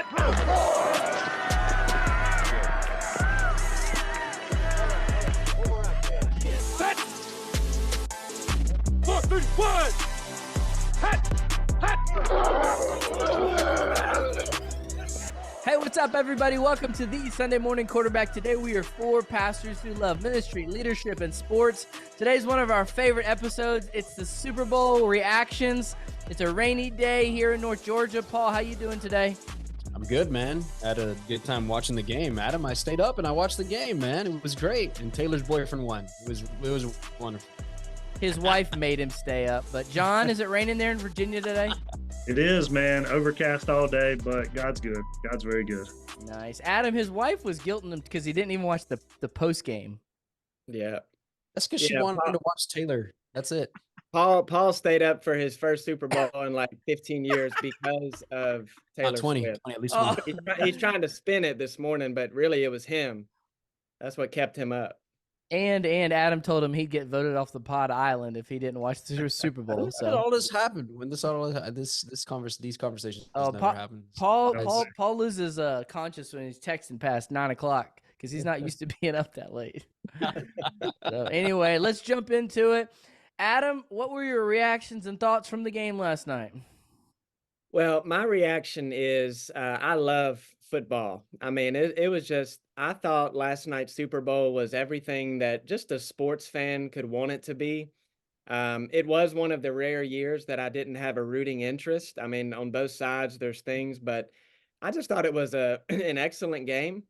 Set. 4, 3, 1. Hey, what's up, everybody? Welcome to the Sunday Morning Quarterback. Today, we are four pastors who love ministry, leadership, and sports. Today's one of our favorite episodes. It's the Super Bowl reactions. It's a rainy day here in North Georgia. Paul, how you doing today? I'm good, man. I had a good time watching the game. Adam, I stayed up and I watched the game, man. It was great. And Taylor's boyfriend won. It was wonderful. His wife made him stay up. But John, is it raining there in Virginia today? It is, man. Overcast all day, but God's good. God's very good. Nice. Adam, his wife was guilting him because he didn't even watch the post game. Yeah. That's because she wanted to watch Taylor. That's it. Paul stayed up for his first Super Bowl in like 15 years because of Taylor 20, Swift. 20 at least. Oh. He's trying to spin it this morning, but really it was him. That's what kept him up. And Adam told him he'd get voted off the pod island if he didn't watch the Super Bowl. When did all this happened? When these conversations never happened. Paul loses conscious when he's texting past 9 o'clock because he's not used to being up that late. So anyway, let's jump into it. Adam, what were your reactions and thoughts from the game last night? Well, my reaction is I love football. I mean, it was just, I thought last night's Super Bowl was everything that just a sports fan could want it to be. It was one of the rare years that I didn't have a rooting interest. I mean, on both sides, there's things, but I just thought it was an excellent game.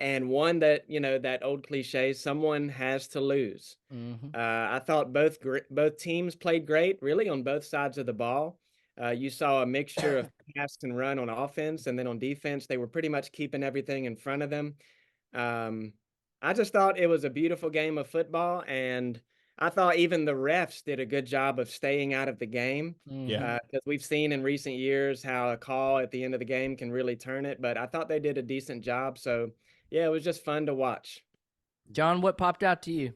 And one that, that old cliche, someone has to lose. Mm-hmm. I thought both teams played great, really, on both sides of the ball. You saw a mixture of pass and run on offense, and then on defense, they were pretty much keeping everything in front of them. I just thought it was a beautiful game of football, and I thought even the refs did a good job of staying out of the game. Yeah. Because we've seen in recent years how a call at the end of the game can really turn it, but I thought they did a decent job. So, yeah, it was just fun to watch. John, what popped out to you?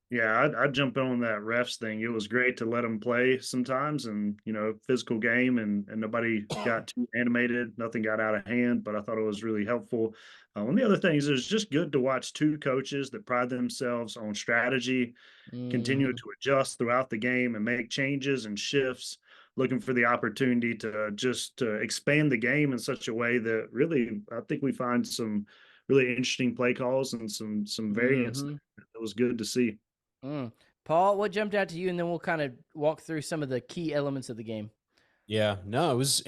Yeah, I'd jump in on that refs thing. It was great to let them play sometimes and, physical game and nobody got too animated. Nothing got out of hand, but I thought it was really helpful. One of the other things is just good to watch two coaches that pride themselves on strategy, continue to adjust throughout the game and make changes and shifts, looking for the opportunity to just expand the game in such a way that really, I think we find some really interesting play calls and some variance. It was good to see. Paul, what jumped out to you, and then we'll kind of walk through some of the key elements of the game. Yeah, no, it was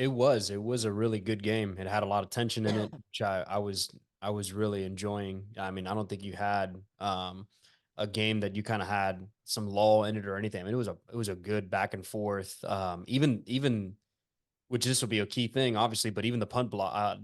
a really good game. It had a lot of tension in it, which I was really enjoying. I mean, I don't think you had a game that you kind of had some lull in it or anything. I mean, it was a good back and forth. Even which this will be a key thing, obviously, but even the punt block,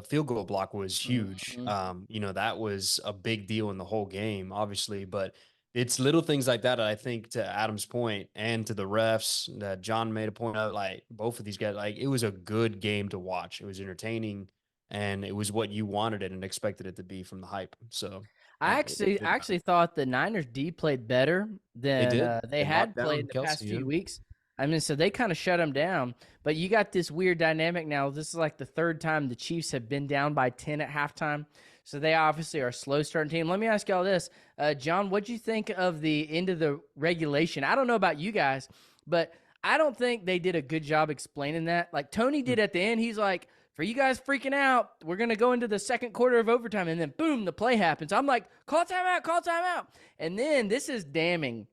field goal block was huge. That was a big deal in the whole game, obviously, but it's little things like that I think, to Adam's point and to the refs that John made a point of, like both of these guys, like it was a good game to watch. It was entertaining and it was what you wanted it and expected it to be from the hype. So I actually thought the Niners D played better than they had played the past few weeks. I mean, so they kind of shut them down, but you got this weird dynamic now. This is like the third time the Chiefs have been down by 10 at halftime. So they obviously are a slow starting team. Let me ask y'all this. John, what'd you think of the end of the regulation? I don't know about you guys, but I don't think they did a good job explaining that. Like Tony did at the end. He's like, for you guys freaking out, we're going to go into the second quarter of overtime. And then boom, the play happens. I'm like, call timeout. And then this is damning.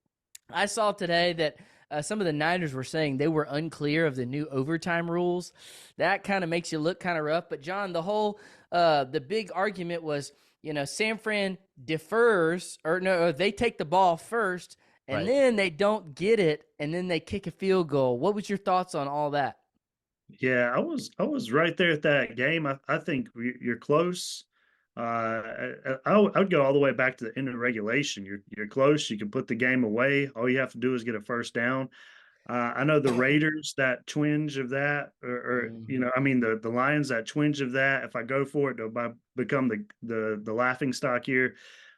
I saw today that some of the Niners were saying they were unclear of the new overtime rules. That kind of makes you look kind of rough. But John, the big argument was, San Fran defers, they take the ball first, and then they don't get it, and then they kick a field goal. What was your thoughts on all that? Yeah, I was right there at that game. I think you're close. I would go all the way back to the end of regulation. You're close. You can put the game away. All you have to do is get a first down. I know the Raiders, that twinge of that, the Lions, that twinge of that. If I go for it, they'll become the laughing stock here.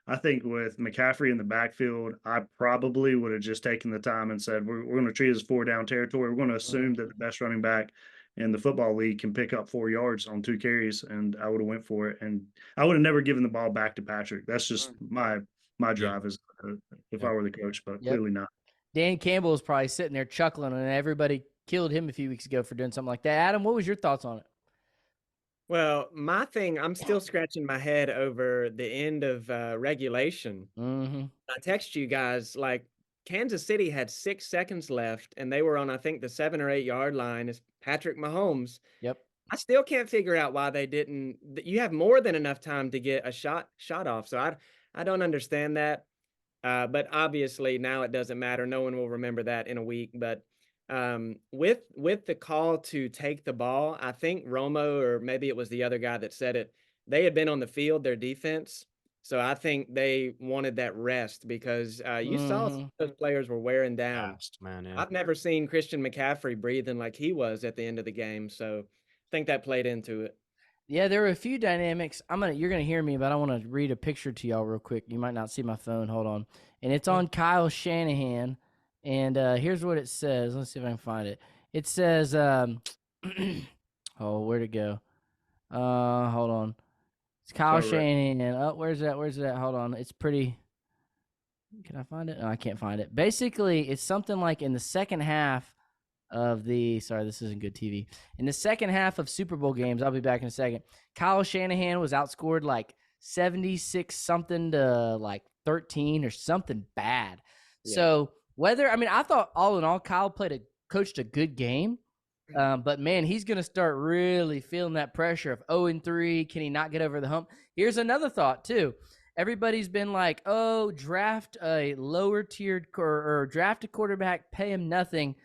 I think with McCaffrey in the backfield, I probably would have just taken the time and said, we're going to treat it as 4-down territory. We're going to assume that the best running back in the football league can pick up 4 yards on 2 carries, and I would have went for it, and I would have never given the ball back to Patrick. That's just my drive as if I were the coach, but clearly not. Dan Campbell is probably sitting there chuckling, and everybody killed him a few weeks ago for doing something like that. Adam, what was your thoughts on it? Well, my thing, I'm still scratching my head over the end of regulation. I text you guys, like, Kansas City had 6 seconds left, and they were on, I think, the 7 or 8 yard line. It's Patrick Mahomes. Yep. I still can't figure out why they didn't. You have more than enough time to get a shot off. So I don't understand that. But obviously now it doesn't matter. No one will remember that in a week. But with the call to take the ball, I think Romo, or maybe it was the other guy that said it, they had been on the field, their defense. So I think they wanted that rest because you saw those players were wearing down. Man, yeah. I've never seen Christian McCaffrey breathing like he was at the end of the game. So I think that played into it. Yeah, there were a few dynamics. You're gonna hear me, but I want to read a picture to y'all real quick. You might not see my phone. Hold on, and it's on Kyle Shanahan. And here's what it says. Let's see if I can find it. It says, oh, where'd it go? Hold on. It's Kyle Shanahan. Oh, where's that? Where's that? Hold on. It's pretty. Can I find it? No, I can't find it. Basically, it's something like in the second half of the, sorry, this isn't good TV. In the second half of Super Bowl games, I'll be back in a second, Kyle Shanahan was outscored like 76 something to like 13 or something bad. Yeah. So I thought all in all, Kyle coached a good game. But man, he's going to start really feeling that pressure of 0-3. Can he not get over the hump? Here's another thought too. Everybody's been like, oh, draft a lower tiered or draft a quarterback, pay him nothing,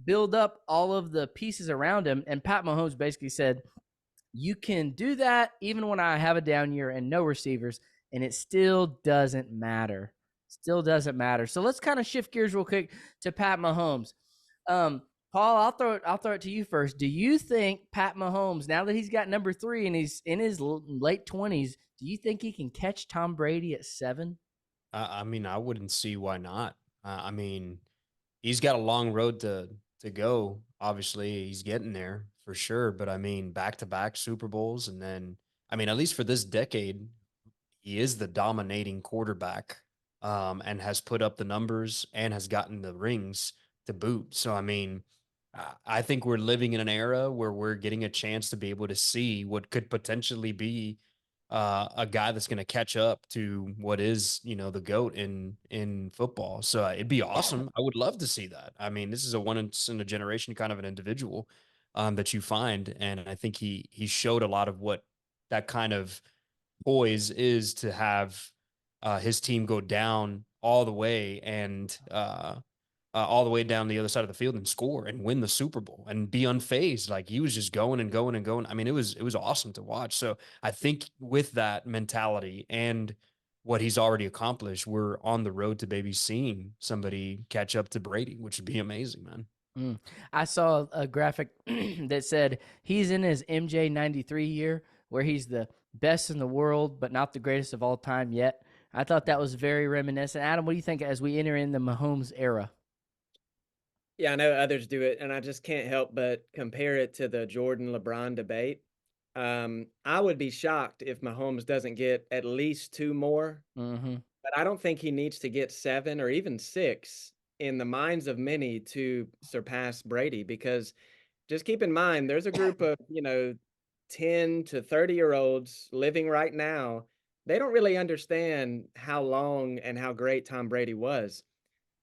build up all of the pieces around him. And Pat Mahomes basically said, you can do that even when I have a down year and no receivers, and it still doesn't matter. Still doesn't matter. So let's kind of shift gears real quick to Pat Mahomes. Paul, I'll throw it to you first. Do you think Pat Mahomes, now that he's got number 3 and he's in his late 20s, do you think he can catch Tom Brady at 7? I mean, I wouldn't see why not. I mean, he's got a long road to go. Obviously, he's getting there for sure. But I mean, back-to-back Super Bowls, and then, I mean, at least for this decade, he is the dominating quarterback, and has put up the numbers and has gotten the rings to boot. So, I mean, I think we're living in an era where we're getting a chance to be able to see what could potentially be a guy that's going to catch up to what is, the GOAT in football. So it'd be awesome. I would love to see that. I mean, this is a once in a generation kind of an individual that you find. And I think he showed a lot of what that kind of poise is to have his team go down all the way and all the way down the other side of the field and score and win the Super Bowl and be unfazed. Like, he was just going and going and going. I mean, it was awesome to watch. So I think with that mentality and what he's already accomplished, we're on the road to maybe seeing somebody catch up to Brady, which would be amazing, man. I saw a graphic that said he's in his MJ 93 year where he's the best in the world, but not the greatest of all time yet. I thought that was very reminiscent. Adam, what do you think as we enter in the Mahomes era? Yeah, I know others do it, and I just can't help but compare it to the Jordan-LeBron debate. I would be shocked if Mahomes doesn't get at least 2 more, but I don't think he needs to get 7 or even 6 in the minds of many to surpass Brady, because just keep in mind, there's a group of, 10 to 30-year-olds living right now. They don't really understand how long and how great Tom Brady was.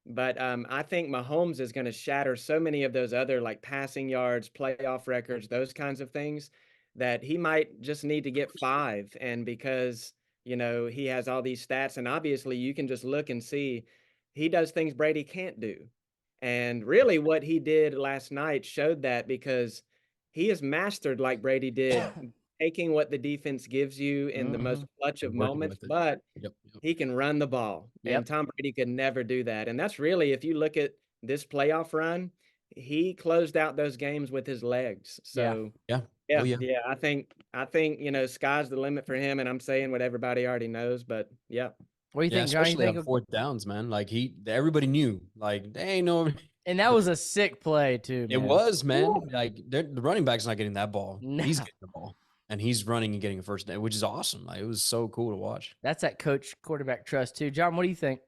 But I think Mahomes is going to shatter so many of those other, like, passing yards, playoff records, those kinds of things, that he might just need to get 5. And because, he has all these stats, and obviously you can just look and see he does things Brady can't do. And really what he did last night showed that, because he has mastered, like Brady did, taking what the defense gives you in the most clutch of moments, but he can run the ball. And Tom Brady could never do that. And that's really, if you look at this playoff run, he closed out those games with his legs. So yeah. I think, sky's the limit for him. And I'm saying what everybody already knows, but yeah. What do you think, John? Especially on 4th downs, man. Like, everybody knew, like, they ain't no, And that was a sick play too, man. It was, man. Like the running back's not getting that ball. No. He's getting the ball. And he's running and getting a first down, which is awesome. Like, it was so cool to watch. That's that coach quarterback trust too. John, what do you think?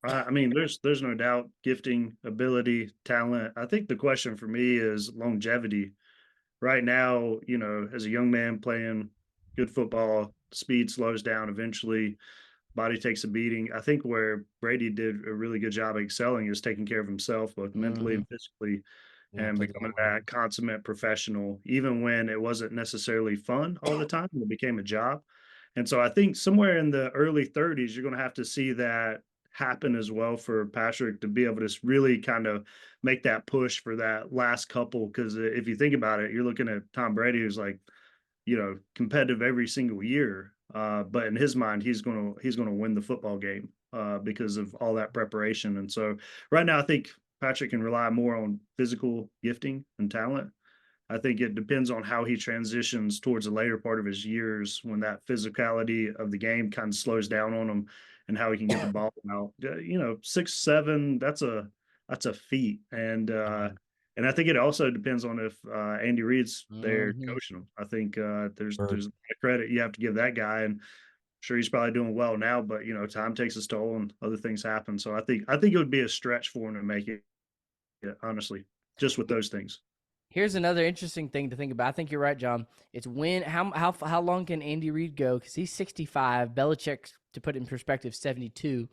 I mean, there's no doubt gifting, ability, talent. I think the question for me is longevity. Right now, you know, as a young man playing good football, speed slows down eventually, body takes a beating. I think where Brady did a really good job of excelling is taking care of himself, both mentally and physically, and becoming that consummate professional, even when it wasn't necessarily fun all the time. It became a job. And so I think somewhere in the early 30s, you're going to have to see that happen as well for Patrick to be able to really kind of make that push for that last couple. Because if you think about it, you're looking at Tom Brady, who's like, you know, competitive every single year. But in his mind, he's going to win the football game because of all that preparation. And so right now, I think Patrick can rely more on physical gifting and talent. I think it depends on how he transitions towards the later part of his years when that physicality of the game kind of slows down on him and how he can get the ball out. You know, 6'7", that's a feat. And I think it also depends on if Andy Reid's there coaching him. I think there's a lot of credit you have to give that guy, and I'm sure he's probably doing well now. But you know, time takes its toll, and other things happen. So I think it would be a stretch for him to make it. Yeah, honestly, just with those things. Here's another interesting thing to think about. I think you're right, John. It's how long can Andy Reid go? Because he's 65. Belichick, to put it in perspective, 72.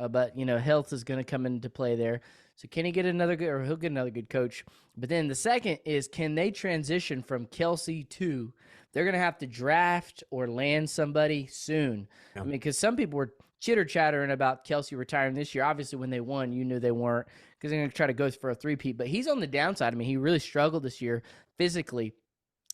But you know, health is going to come into play there. So can he get another good, or he'll get another good coach? But then the second is, can they transition from Kelsey to? They're going to have to draft or land somebody soon. Yeah. I mean, because some people were chitter-chattering about Kelsey retiring this year. Obviously, when they won, you knew they weren't, because they're going to try to go for a three-peat. But he's on the downside. I mean, he really struggled this year physically.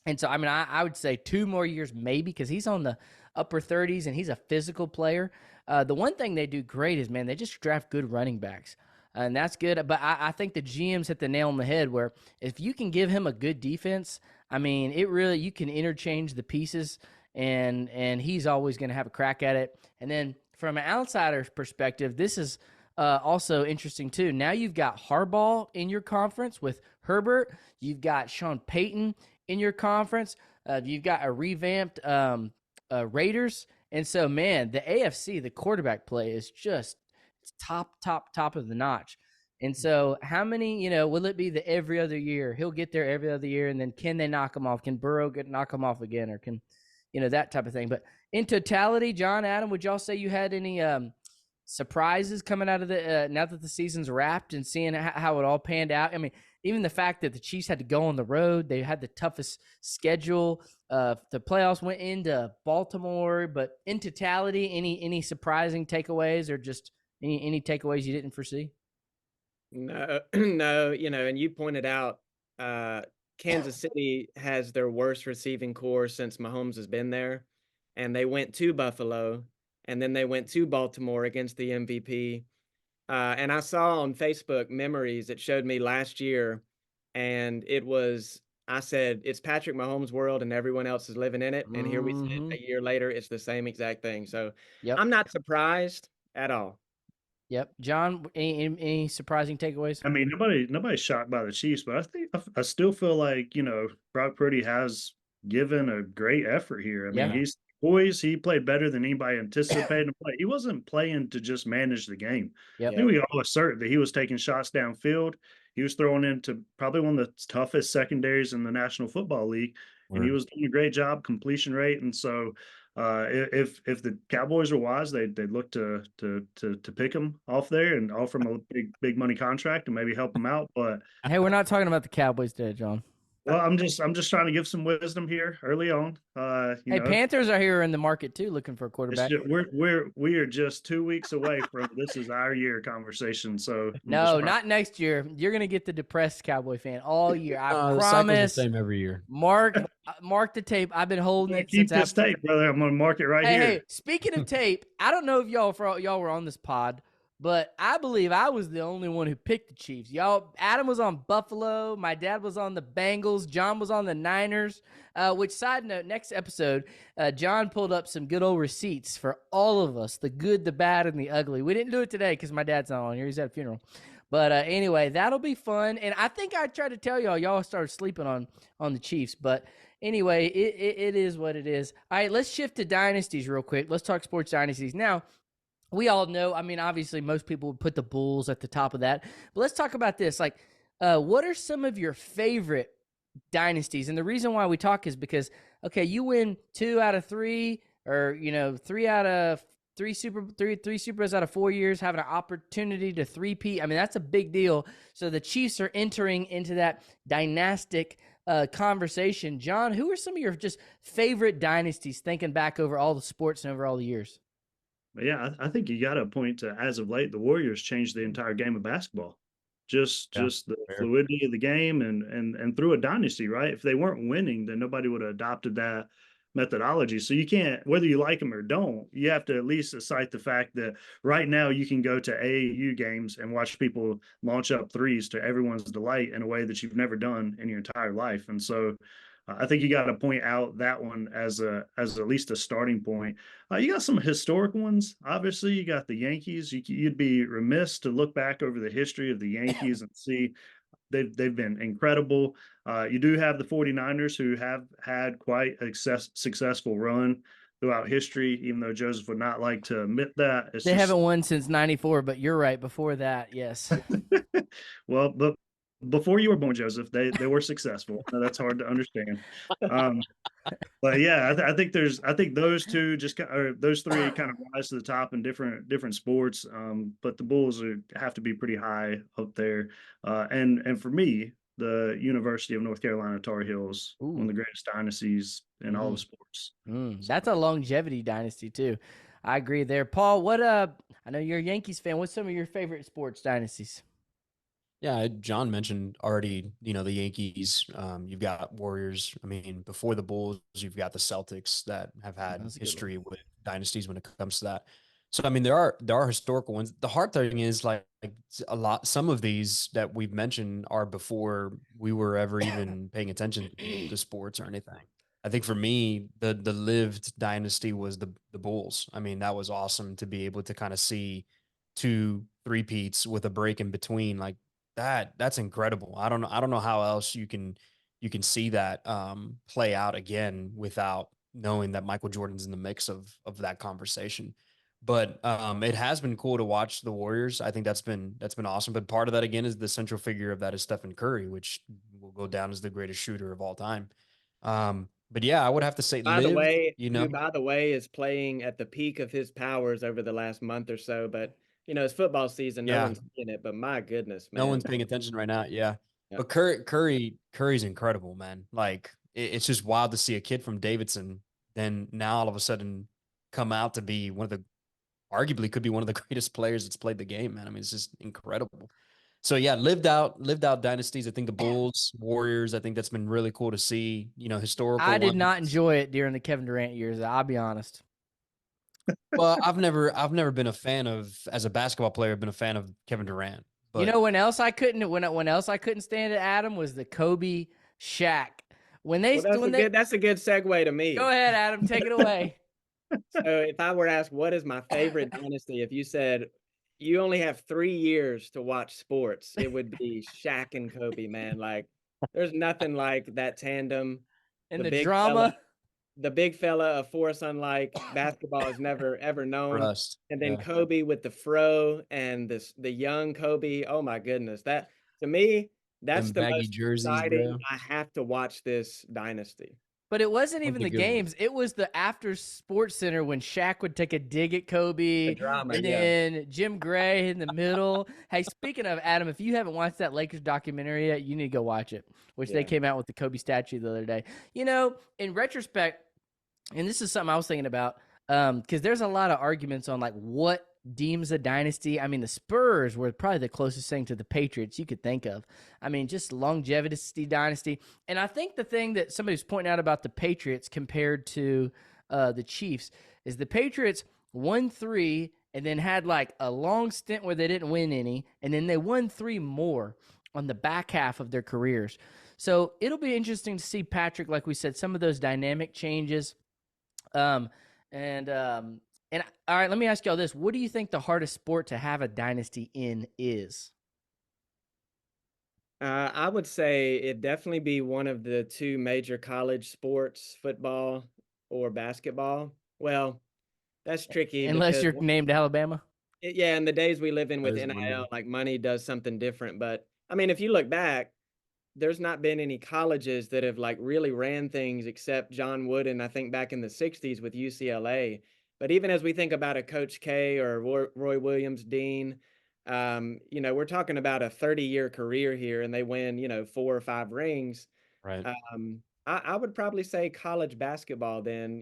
And so, I mean, I would say 2 more years maybe, because he's on the upper 30s and he's a physical player. The one thing they do great is, man, they just draft good running backs. And that's good. But I think the GM's hit the nail on the head, where if you can give him a good defense, I mean, it really, you can interchange the pieces, and he's always going to have a crack at it. And then from an outsider's perspective, this is also interesting too. Now you've got Harbaugh in your conference with Herbert. You've got Sean Payton in your conference. You've got a revamped Raiders. And so, man, the AFC, the quarterback play is just top of the notch. And so how many, you know, will it be the every other year? He'll get there every other year, and then can they knock him off? Can Burrow knock him off again, or can, you know, that type of thing. But in totality, John, Adam, would y'all say you had any surprises coming out of the now that the season's wrapped and seeing how it all panned out? I mean, even the fact that the Chiefs had to go on the road, they had the toughest schedule. The playoffs went into Baltimore, but in totality, any surprising takeaways, or just any takeaways you didn't foresee? No, you know, and you pointed out Kansas City has their worst receiving core since Mahomes has been there, and they went to Buffalo, and then they went to Baltimore against the MVP. And I saw on Facebook memories it showed me last year, and I said, it's Patrick Mahomes' world and everyone else is living in it. And here we sit a year later, it's the same exact thing. So I'm not surprised at all. Yep. John, any surprising takeaways? I mean, nobody's shocked by the Chiefs, but I still feel like, you know, Brock Purdy has given a great effort here. I mean, he's poised. He played better than anybody anticipated to play. He wasn't playing to just manage the game. I think we all assert that he was taking shots downfield. He was throwing into probably one of the toughest secondaries in the National Football League, and he was doing a great job, completion rate. And so if the Cowboys were wise, they'd look to pick him off there and offer him a big money contract and maybe help him out. But hey, we're not talking about the Cowboys today, John. Well, I'm just trying to give some wisdom here early on. Hey, Panthers are here in the market too, looking for a quarterback. We are just 2 weeks away from this is our year conversation. So no, not next year. You're gonna get the depressed Cowboy fan all year. I promise. The same every year. Mark the tape. I've been holding it. Keep this tape, brother. I'm gonna mark it right here. Hey, speaking of tape, I don't know if y'all were on this pod, but I believe I was the only one who picked the Chiefs. Adam was on Buffalo. My dad was on the Bengals. John was on the Niners. Which, side note, next episode, John pulled up some good old receipts for all of us, the good, the bad, and the ugly. We didn't do it today because my dad's not on here. He's at a funeral. But anyway, that'll be fun. And I think I tried to tell y'all started sleeping on the Chiefs. But anyway, it is what it is. All right, let's shift to dynasties real quick. Let's talk sports dynasties. Now, we all know, I mean, obviously most people would put the Bulls at the top of that. But let's talk about this. Like, what are some of your favorite dynasties? And the reason why we talk is because, okay, you win 2 out of 3, or, 3 out of three Supers out of 4 years, having an opportunity to three-peat. I mean, that's a big deal. So the Chiefs are entering into that dynastic conversation. John, who are some of your just favorite dynasties, thinking back over all the sports and over all the years? Yeah, I think you got to point to, as of late, the Warriors changed the entire game of basketball. Just the fair. fluidity of the game, and through a dynasty, right? If they weren't winning, then nobody would have adopted that methodology. So you can't, whether you like them or don't, you have to at least cite the fact that right now you can go to AAU games and watch people launch up threes to everyone's delight in a way that you've never done in your entire life. And so I think you got to point out that one as at least a starting point. You got some historic ones. Obviously, you got the Yankees. You'd be remiss to look back over the history of the Yankees and see they've been incredible. You do have the 49ers, who have had quite a successful run throughout history, even though Joseph would not like to admit that. They haven't won since '94, but you're right. Before that, yes. Well, but before you were born, Joseph, they were successful. That's hard to understand. But yeah, I think those two or those three kind of rise to the top in different sports. But the Bulls have to be pretty high up there. And for me, the University of North Carolina Tar Heels, one of the greatest dynasties in all of sports. That's a longevity dynasty too. I agree there. Paul, what I know you're a Yankees fan. What's some of your favorite sports dynasties? Yeah, John mentioned already, the Yankees. You've got Warriors. I mean, before the Bulls, you've got the Celtics that have had history with dynasties when it comes to that. So, I mean, there are historical ones. The hard thing is like some of these that we've mentioned are before we were ever even paying attention to sports or anything. I think for me, the lived dynasty was the Bulls. I mean, that was awesome to be able to kind of see 2 three-peats with a break in between. Like, that's incredible. I don't know how else you can see that play out again without knowing that Michael Jordan's in the mix of that conversation. But it has been cool to watch the Warriors. I think that's been awesome. But part of that again is the central figure of that is Stephen Curry, which will go down as the greatest shooter of all time. But yeah, I would have to say, by the way, is playing at the peak of his powers over the last month or so. But it's football season. No one's seeing it, but my goodness, man. No one's paying attention right now. Yeah. But Curry's incredible, man. Like it's just wild to see a kid from Davidson then now all of a sudden come out to be arguably could be one of the greatest players that's played the game, man. I mean, it's just incredible. So yeah, lived out dynasties. I think the Bulls, Warriors, I think that's been really cool to see, historical. I did not enjoy it during the Kevin Durant years. I'll be honest. Well, I've never been a fan of, as a basketball player, I've been a fan of Kevin Durant. But when else I couldn't stand it, Adam, was the Kobe Shaq. That's a good segue to me. Go ahead, Adam, take it away. So if I were to ask what is my favorite dynasty, if you said you only have 3 years to watch sports, it would be Shaq and Kobe, man. Like there's nothing like that tandem. And the drama. The big fella, a force unlike basketball has never ever known. And then Kobe with the fro and the young Kobe. Oh my goodness. That to me, that's the most exciting. Bro. I have to watch this dynasty. But it wasn't even the games. It was the after Sports Center when Shaq would take a dig at Kobe. The drama, and then Jim Gray in the middle. Hey, speaking of, Adam, if you haven't watched that Lakers documentary yet, you need to go watch it, which they came out with the Kobe statue the other day. In retrospect, and this is something I was thinking about, because there's a lot of arguments on like what deems a dynasty. I mean, the Spurs were probably the closest thing to the Patriots you could think of. I mean, just longevity dynasty. And I think the thing that somebody's pointing out about the Patriots compared to the Chiefs is the Patriots won 3 and then had like a long stint where they didn't win any, and then they won 3 more on the back half of their careers. So it'll be interesting to see, Patrick, like we said, some of those dynamic changes. And all right, let me ask y'all this. What do you think the hardest sport to have a dynasty in is? I would say it'd definitely be one of the two major college sports, football or basketball. Well, that's tricky Unless because you're named Alabama. yeah, in the days we live in That with is one NIL, day. like money does something different. But I mean, if you look back, there's not been any colleges that have like really ran things except John Wooden, I think back in the 60s with UCLA. But even as we think about a Coach K or Roy Williams, Dean, we're talking about a 30-year career here and they win, 4 or 5 rings. Right. I would probably say college basketball then,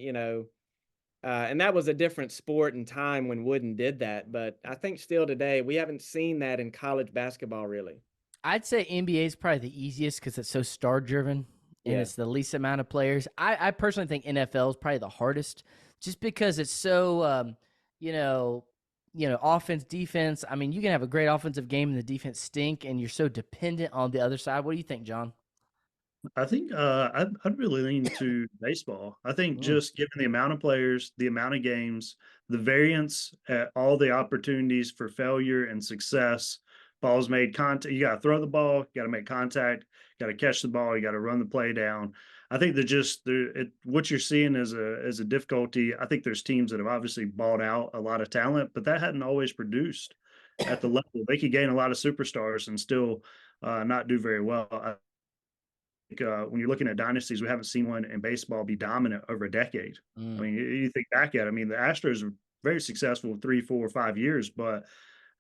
and that was a different sport and time when Wooden did that. But I think still today, we haven't seen that in college basketball really. I'd say NBA is probably the easiest because it's so star driven and Yeah. it's the least amount of players. I personally think NFL is probably the hardest just because it's so, you know, offense, defense. I mean, you can have a great offensive game and the defense stink, and you're so dependent on the other side. What do you think, John? I think I'd really lean to baseball. I think Mm, just given the amount of players, the amount of games, the variance, all the opportunities for failure and success, balls made contact. You got to throw the ball, you got to make contact, got to catch the ball, you got to run the play down. I think that what you're seeing is a difficulty. I think there's teams that have obviously bought out a lot of talent, but that hadn't always produced at the level. They could gain a lot of superstars and still not do very well. When you're looking at dynasties, we haven't seen one in baseball be dominant over a decade. I mm. mean, you think back at it, I mean, the Astros were very successful 3, 4, 5 years, but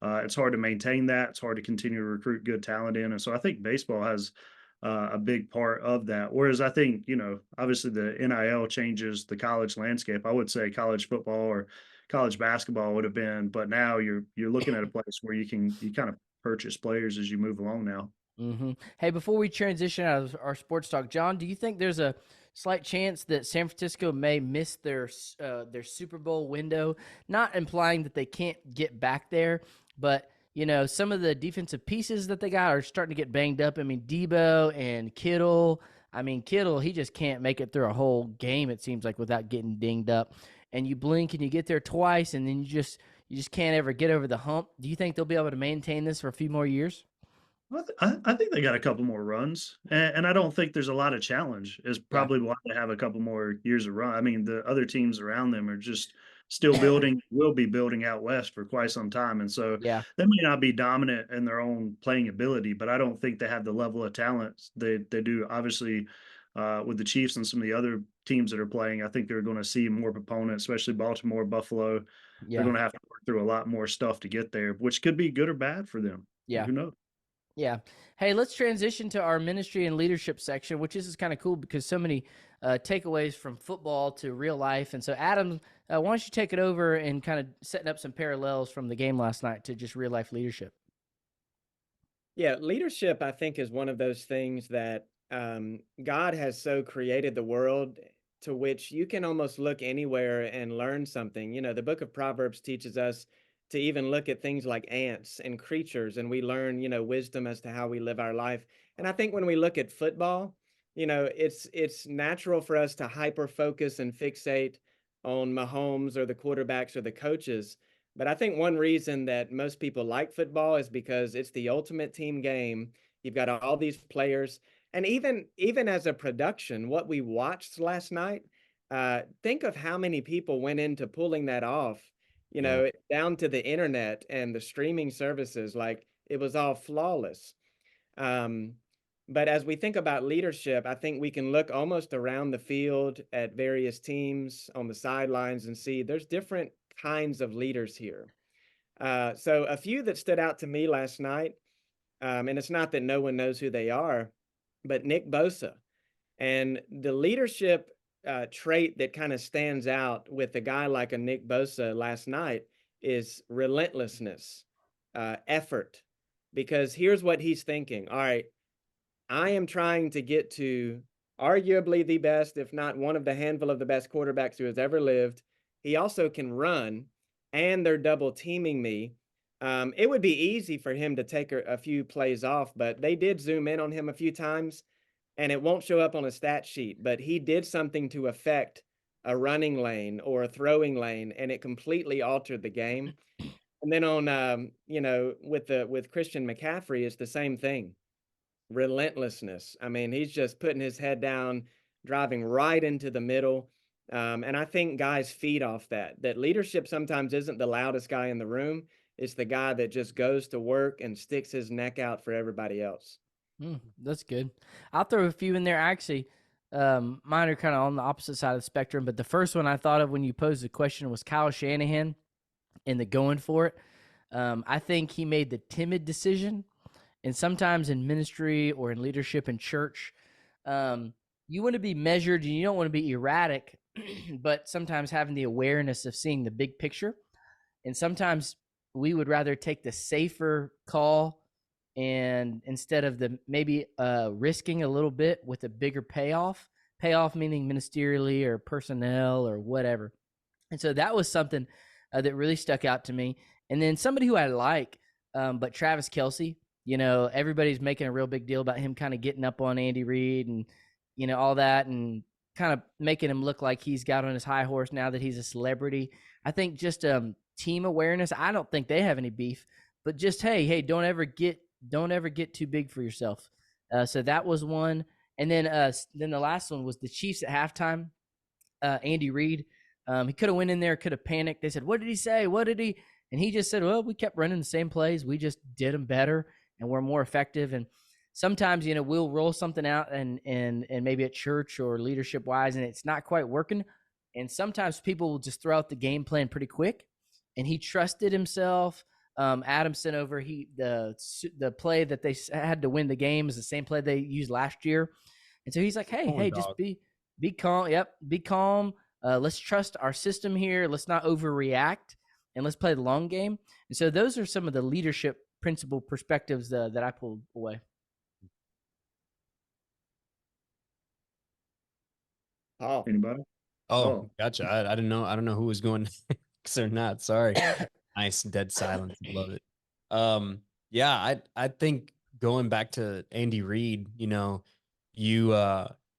it's hard to maintain that. It's hard to continue to recruit good talent in. And so I think baseball has a big part of that. Whereas I think, obviously the NIL changes the college landscape. I would say college football or college basketball would have been, but now you're looking at a place where you kind of purchase players as you move along now. Mm-hmm. Hey, before we transition out of our sports talk, John, do you think there's a slight chance that San Francisco may miss their Super Bowl window? Not implying that they can't get back there, but some of the defensive pieces that they got are starting to get banged up. I mean, Debo and Kittle. I mean, Kittle, he just can't make it through a whole game, it seems like, without getting dinged up. And you blink and you get there twice, and then you just can't ever get over the hump. Do you think they'll be able to maintain this for a few more years? I think they got a couple more runs, and I don't think there's a lot of challenge. Is Yeah. probably why they have a couple more years of run. I mean, the other teams around them are just still building, will be building out west for quite some time, and so Yeah. they may not be dominant in their own playing ability, but I don't think they have the level of talent they do. Obviously, with the Chiefs and some of the other teams that are playing, I think they're going to see more proponents, especially Baltimore, Buffalo. They're Yeah. going to have to work through a lot more stuff to get there, which could be good or bad for them. Yeah. Who knows? Yeah. Hey, let's transition to our ministry and leadership section, which is kind of cool because so many takeaways from football to real life. And so, Adam, why don't you take it over and kind of setting up some parallels from the game last night to just real life leadership? Yeah, leadership, I think, is one of those things that God has so created the world to which you can almost look anywhere and learn something. The book of Proverbs teaches us to even look at things like ants and creatures, and we learn, wisdom as to how we live our life. And I think when we look at football, it's natural for us to hyper focus and fixate on Mahomes or the quarterbacks or the coaches. But I think one reason that most people like football is because it's the ultimate team game. You've got all these players, and even as a production, what we watched last night. Think of how many people went into pulling that off. Yeah. Down to the internet and the streaming services. Like it was all flawless. Um, but as we think about leadership, I think we can look almost around the field at various teams on the sidelines and see there's different kinds of leaders here. So a few that stood out to me last night, and it's not that no one knows who they are, but Nick Bosa and the leadership trait that kind of stands out with a guy like a Nick Bosa last night is relentlessness, effort. Because here's what he's thinking. All right, I am trying to get to arguably the best, if not one of the handful of the best quarterbacks who has ever lived. He also can run, and they're double teaming me. It would be easy for him to take a few plays off, but they did zoom in on him a few times, and it won't show up on a stat sheet. But he did something to affect a running lane or a throwing lane, and it completely altered the game. And then on, with Christian McCaffrey, it's the same thing. relentlessness. I mean, he's just putting his head down, driving right into the middle. And I think guys feed off that. That leadership sometimes isn't the loudest guy in the room. It's the guy that just goes to work and sticks his neck out for everybody else. That's good. I'll throw a few in there. Actually, mine are kind of on the opposite side of the spectrum, but the first one I thought of when you posed the question was Kyle Shanahan and the going for it. I think he made the timid decision, and sometimes in ministry or in leadership in church, you want to be measured and you don't want to be erratic, but sometimes having the awareness of seeing the big picture. And sometimes we would rather take the safer call and instead of the maybe risking a little bit with a bigger payoff meaning ministerially or personnel or whatever. And so that was something that really stuck out to me. And then somebody who I like, but Travis Kelce, everybody's making a real big deal about him kind of getting up on Andy Reid and all that, and kind of making him look like he's got on his high horse now that he's a celebrity. I think just team awareness. I don't think they have any beef, but just hey, don't ever get too big for yourself. So that was one, and then the last one was the Chiefs at halftime. Andy Reid, he could have went in there, could have panicked. They said, "What did he say? What did he?" And he just said, "Well, we kept running the same plays. We just did them better, and we're more effective." And sometimes, we'll roll something out and maybe at church or leadership wise, and it's not quite working. And sometimes people will just throw out the game plan pretty quick. And he trusted himself. Adam sent over the play that they had to win the game is the same play they used last year. And so he's like, hey, just be calm. Yep, be calm. Let's trust our system here. Let's not overreact, and let's play the long game. And so those are some of the leadership principle perspectives that I pulled away. Oh, anybody? Oh, gotcha. I didn't know. I don't know who was going next or not. Sorry. Nice dead silence. Love it. Yeah, I think going back to Andy Reid, you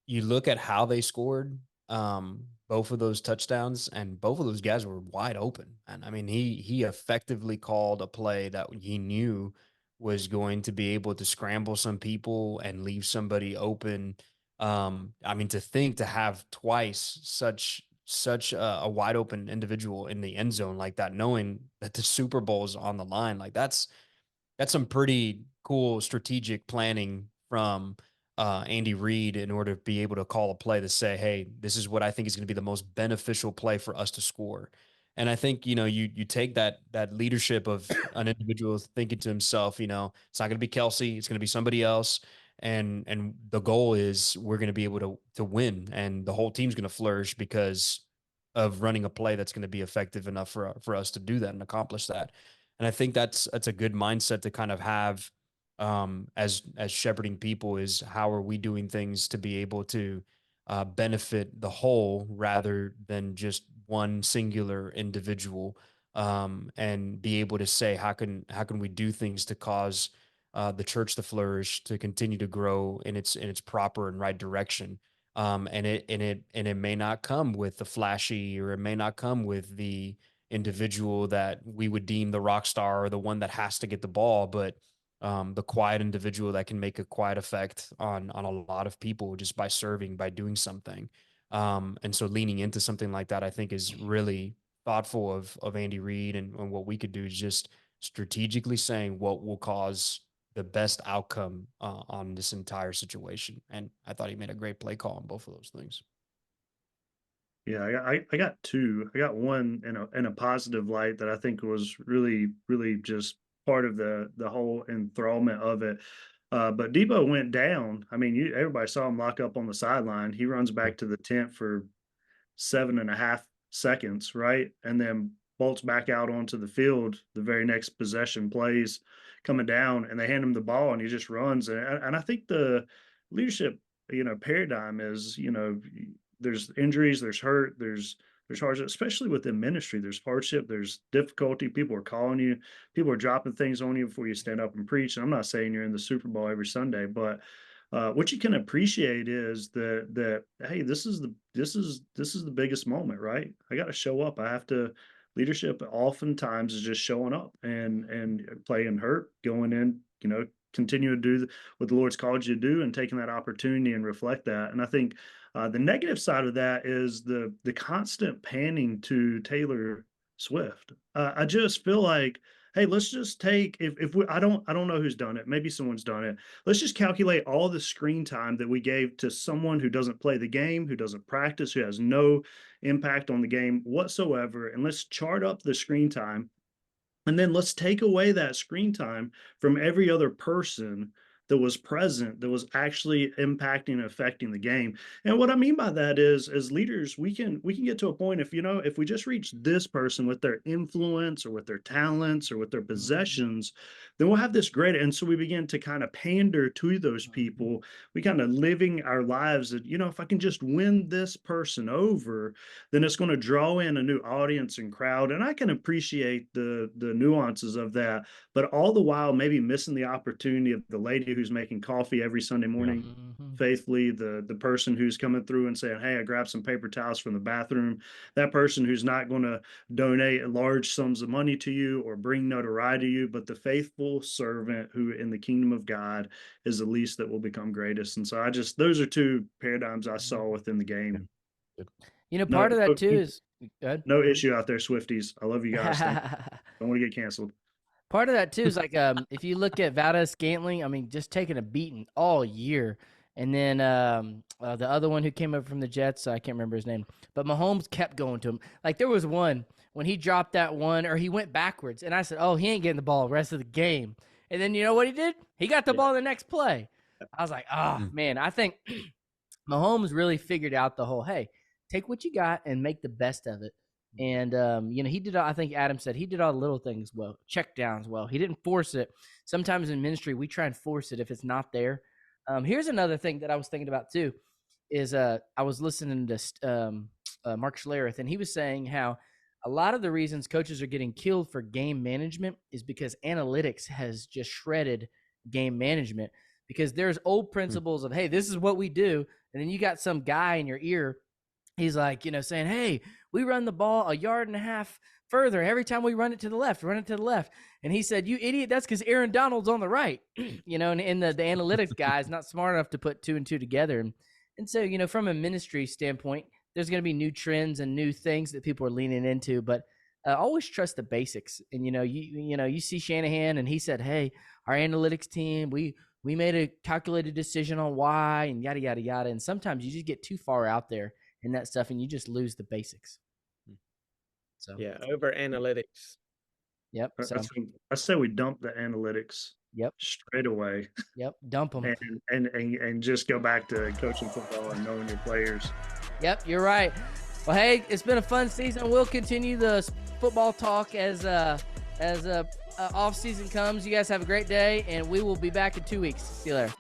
look at how they scored both of those touchdowns, and both of those guys were wide open. And I mean, he effectively called a play that he knew was going to be able to scramble some people and leave somebody open. I mean, to have twice such a wide open individual in the end zone like that, knowing that the Super Bowl is on the line, like that's some pretty cool strategic planning from Andy Reid in order to be able to call a play to say, hey, this is what I think is going to be the most beneficial play for us to score. And I think, you take that leadership of an individual thinking to himself, it's not going to be Kelce, it's going to be somebody else. And the goal is we're going to be able to win, and the whole team's going to flourish because of running a play that's going to be effective enough for us to do that and accomplish that. And I think that's a good mindset to kind of have as shepherding people, is how are we doing things to be able to benefit the whole rather than just one singular individual, and be able to say how can we do things to cause the church to flourish, to continue to grow in its proper and right direction. And it may not come with the flashy, or it may not come with the individual that we would deem the rock star or the one that has to get the ball, but the quiet individual that can make a quiet effect on a lot of people just by serving, by doing something. And so leaning into something like that, I think, is really thoughtful of Andy Reid, and what we could do is just strategically saying what will cause the best outcome on this entire situation. And I thought he made a great play call on both of those things. Yeah, I got two. I got one in a positive light that I think was really, really just part of the whole enthrallment of it. But Debo went down. I mean, everybody saw him lock up on the sideline. He runs back to the tent for 7.5 seconds, right? And then bolts back out onto the field. The very next possession, plays coming down, and they hand him the ball, and he just runs. And I think the leadership, paradigm is, there's injuries, there's hurt, there's hardship, especially within ministry. There's hardship, there's difficulty. People are calling you, people are dropping things on you before you stand up and preach. And I'm not saying you're in the Super Bowl every Sunday, but what you can appreciate is that hey, this is the biggest moment, right? I got to show up. I have to. Leadership oftentimes is just showing up and playing hurt, going in, continue to do what the Lord's called you to do and taking that opportunity and reflect that. And I think the negative side of that is the constant panning to Taylor Swift. I just feel like, hey, let's just take if we I don't know who's done it. Maybe someone's done it. Let's just calculate all the screen time that we gave to someone who doesn't play the game, who doesn't practice, who has no impact on the game whatsoever, and let's chart up the screen time. And then let's take away that screen time from every other person that was present, that was actually impacting and affecting the game. And what I mean by that is, as leaders, we can get to a point, if we just reach this person with their influence or with their talents or with their possessions, then we'll have this great. And so we begin to kind of pander to those people. We kind of living our lives that, if I can just win this person over, then it's going to draw in a new audience and crowd. And I can appreciate the nuances of that, but all the while maybe missing the opportunity of the lady who's making coffee every Sunday morning faithfully, the person who's coming through and saying, hey, I grabbed some paper towels from the bathroom, that person who's not going to donate large sums of money to you or bring notoriety to you, but the faithful servant who in the kingdom of God is the least that will become greatest. And so those are two paradigms I saw within the game. Part of that too is no issue out there, Swifties. I love you guys. Don't want to get canceled. Part of that too is like if you look at Valdez-Scantling, I mean, just taking a beating all year, and then the other one who came up from the Jets, I can't remember his name, but Mahomes kept going to him. Like there was one when he dropped that one, or he went backwards, and I said, "Oh, he ain't getting the ball the rest of the game." And then you know what he did? He got the ball the next play. I was like, "Oh man," I think Mahomes really figured out the whole, hey, take what you got and make the best of it. And, he did, I think Adam said he did all the little things well, check downs well. He didn't force it. Sometimes in ministry, we try and force it if it's not there. Here's another thing that I was thinking about too, is I was listening to Mark Schlereth, and he was saying how a lot of the reasons coaches are getting killed for game management is because analytics has just shredded game management, because there's old principles of, hey, this is what we do. And then you got some guy in your ear. He's like, saying, hey, we run the ball 1.5 yards further every time we run it to the left. And he said, you idiot, that's because Aaron Donald's on the right. And the analytics guy is not smart enough to put 2 and 2 together. And so, from a ministry standpoint, there's going to be new trends and new things that people are leaning into. But always trust the basics. And, you see Shanahan, and he said, hey, our analytics team, we made a calculated decision on why, and yada, yada, yada. And sometimes you just get too far out there in that stuff, and you just lose the basics. So over analytics. Yep. So I say we dump the analytics. Yep. Straight away. Yep. Dump them. And just go back to coaching football and knowing your players. Yep, you're right. Well, hey, it's been a fun season. We'll continue the football talk as off season comes. You guys have a great day, and we will be back in 2 weeks. See you later.